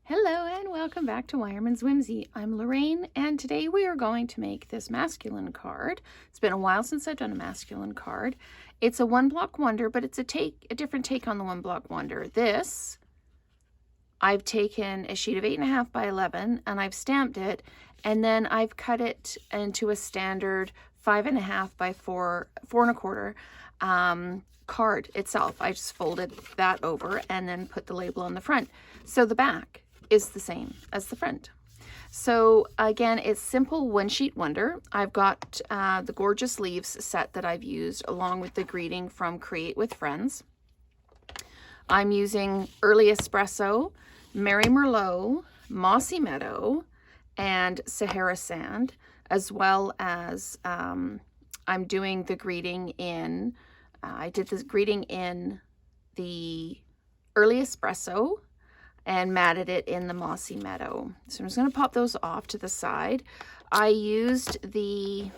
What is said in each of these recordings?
Hello and welcome back to Weyermann's Whimsy. I'm Lorraine and today we are going to make this masculine card. It's been a while since I've done a masculine card. It's a one block wonder, but it's a different take on the one block wonder. This, I've taken a sheet of 8.5 by 11 and I've stamped it, and then I've cut it into a standard 5.5 by 4.25 card itself. I just folded that over and then put the label on the front. So the back is the same as the front. So again, it's simple one sheet wonder. I've got the gorgeous leaves set that I've used along with the greeting from Create with Friends. I'm using Early Espresso, Mary Merlot, Mossy Meadow, and Sahara Sand, as well as I'm doing the greeting in, I did this greeting in the Early Espresso and matted it in the Mossy Meadow. So I'm just going to pop those off to the side. I used the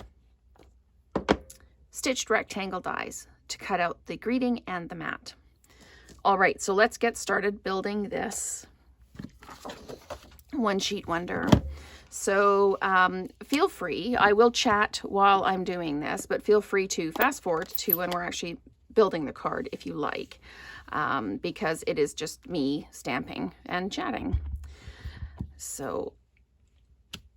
stitched rectangle dies to cut out the greeting and the mat. All right, so let's get started building this one sheet wonder. So feel free, I will chat while I'm doing this, but feel free to fast forward to when we're actually building the card if you like. Because it is just me stamping and chatting. So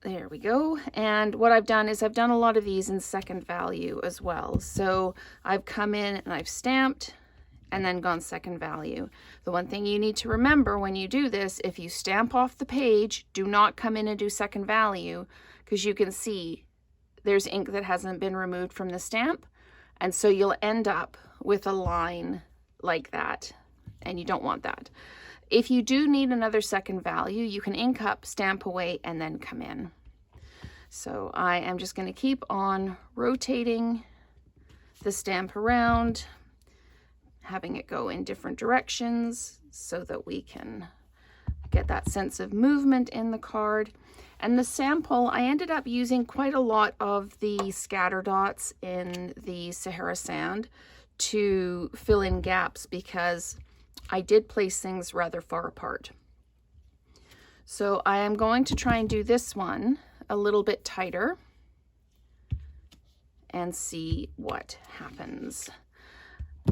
there we go. And what I've done is I've done a lot of these in second value as well. So I've come in and I've stamped and then gone second value. The one thing you need to remember when you do this, if you stamp off the page, do not come in and do second value, because you can see there's ink that hasn't been removed from the stamp. And so you'll end up with a line like that, and you don't want that. If you do need another second value, you can ink up, stamp away, and then come in. So I am just going to keep on rotating the stamp around, having it go in different directions so that we can get that sense of movement in the card. And the sample, I ended up using quite a lot of the scatter dots in the Sahara Sand to fill in gaps, because I did place things rather far apart. So I am going to try and do this one a little bit tighter and see what happens.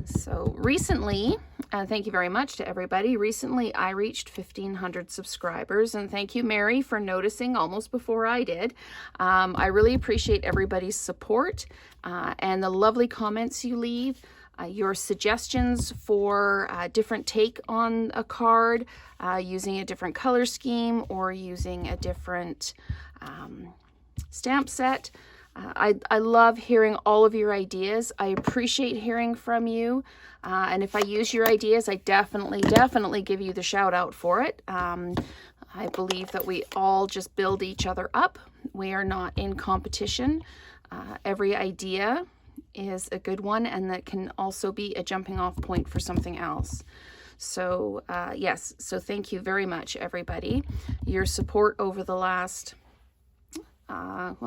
So recently, thank you very much to everybody. Recently, I reached 1,500 subscribers, and thank you, Mary, for noticing almost before I did. I really appreciate everybody's support and the lovely comments you leave. Your suggestions for a different take on a card, using a different color scheme or using a different stamp set. I love hearing all of your ideas. I appreciate hearing from you. And if I use your ideas, I definitely give you the shout out for it. I believe that we all just build each other up. We are not in competition. Every idea is a good one, and that can also be a jumping off point for something else. So yes, so thank you very much, everybody. Your support over the last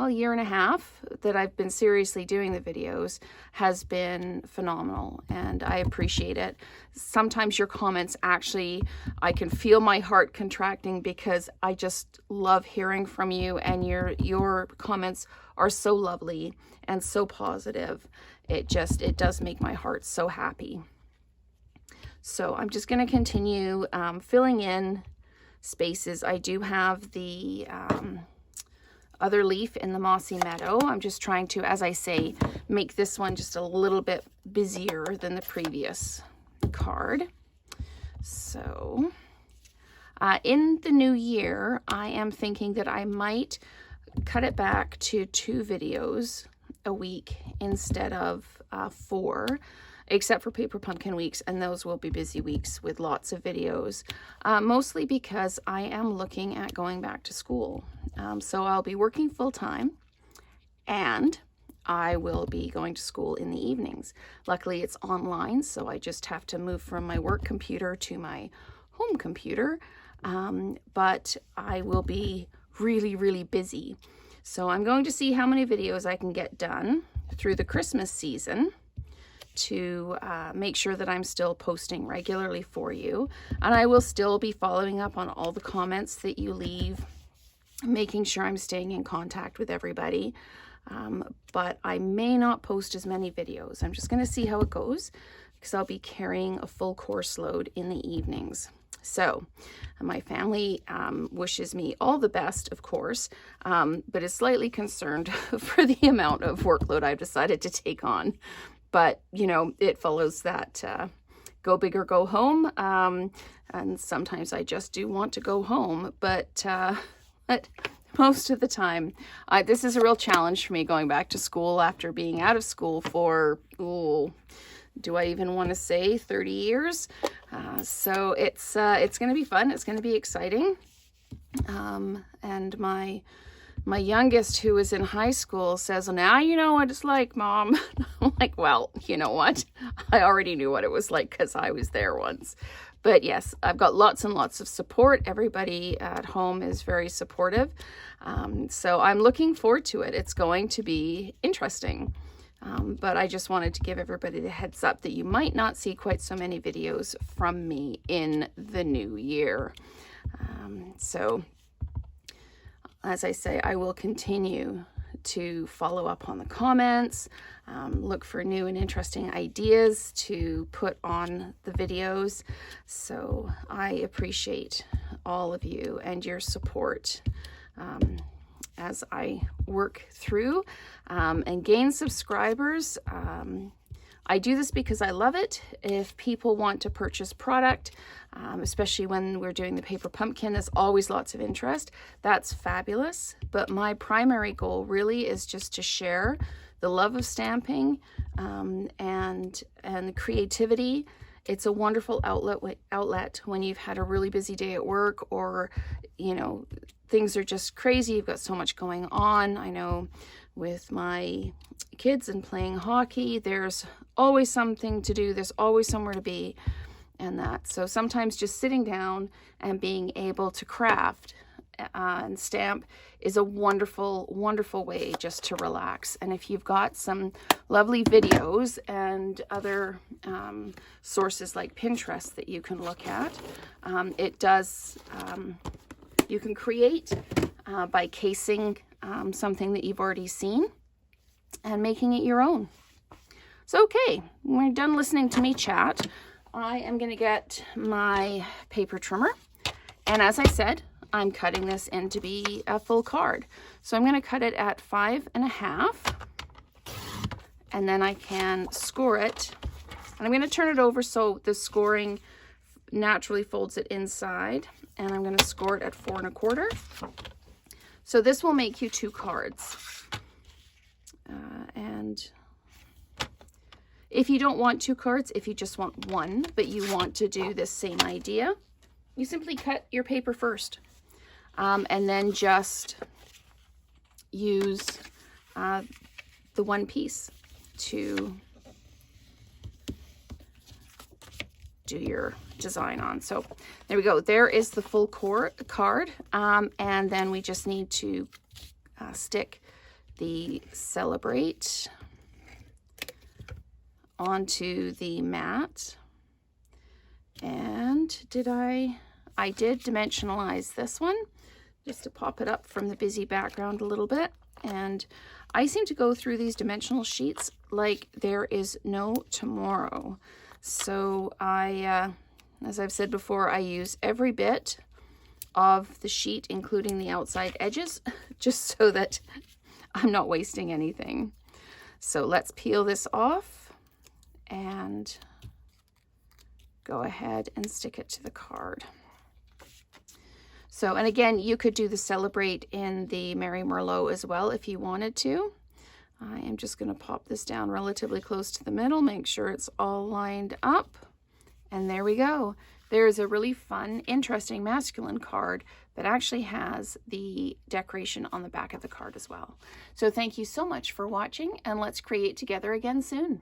year and a half that I've been seriously doing the videos has been phenomenal, and I appreciate it. Sometimes your comments, actually, I can feel my heart contracting, because I just love hearing from you, and your comments are so lovely and so positive. It does make my heart so happy. So I'm just going to continue filling in spaces. I do have the other leaf in the Mossy Meadow. I'm just trying to, as I say, make this one just a little bit busier than the previous card. So in the new year, I am thinking that I might cut it back to 2 videos a week instead of 4, except for Paper Pumpkin weeks, and those will be busy weeks with lots of videos, mostly because I am looking at going back to school. So I'll be working full-time, and I will be going to school in the evenings. Luckily, it's online, so I just have to move from my work computer to my home computer, but I will be really busy. So I'm going to see how many videos I can get done through the Christmas season to make sure that I'm still posting regularly for you. And I will still be following up on all the comments that you leave, making sure I'm staying in contact with everybody. But I may not post as many videos. I'm just going to see how it goes, because I'll be carrying a full course load in the evenings. So my family wishes me all the best, of course, but is slightly concerned for the amount of workload I've decided to take on. But, you know, it follows that go big or go home. And sometimes I just do want to go home, but most of the time, this is a real challenge for me, going back to school after being out of school for, do I even want to say 30 years? So it's going to be fun. It's going to be exciting. And my youngest, who is in high school, says, now you know what it's like, Mom. I'm like, well, you know what? I already knew what it was like because I was there once. But yes, I've got lots and lots of support. Everybody at home is very supportive. So I'm looking forward to it. It's going to be interesting. But I just wanted to give everybody the heads up that you might not see quite so many videos from me in the new year. So as I say, I will continue to follow up on the comments, look for new and interesting ideas to put on the videos. So I appreciate all of you and your support as I work through and gain subscribers. I do this because I love it. If people want to purchase product, especially when we're doing the paper pumpkin, there's always lots of interest. That's fabulous. But my primary goal really is just to share the love of stamping and creativity. It's a wonderful outlet when you've had a really busy day at work, or, you know, things are just crazy. You've got so much going on. I know with my kids and playing hockey, there's always something to do. There's always somewhere to be, and that. So sometimes just sitting down and being able to craft and stamp is a wonderful, wonderful way just to relax. And if you've got some lovely videos and other sources like Pinterest that you can look at, it does, you can create by casing something that you've already seen and making it your own. So, okay, when we're done listening to me chat, I am going to get my paper trimmer. And as I said, I'm cutting this in to be a full card. So I'm going to cut it at 5.5, and then I can score it. And I'm going to turn it over so the scoring naturally folds it inside, and I'm going to score it at 4.25. So this will make you 2 cards. And if you don't want 2 cards, if you just want 1, but you want to do this same idea, you simply cut your paper first. And then just use the one piece to do your design on. So there we go. There is the full card. And then we just need to stick the Celebrate onto the mat. And I did dimensionalize this one just to pop it up from the busy background a little bit. And I seem to go through these dimensional sheets like there is no tomorrow. So as I've said before, I use every bit of the sheet, including the outside edges, just so that I'm not wasting anything. So let's peel this off and go ahead and stick it to the card. So, and again, you could do the Celebrate in the Merry Merlot as well if you wanted to. I am just going to pop this down relatively close to the middle, make sure it's all lined up. And there we go. There's a really fun, interesting masculine card that actually has the decoration on the back of the card as well. So thank you so much for watching, and let's create together again soon.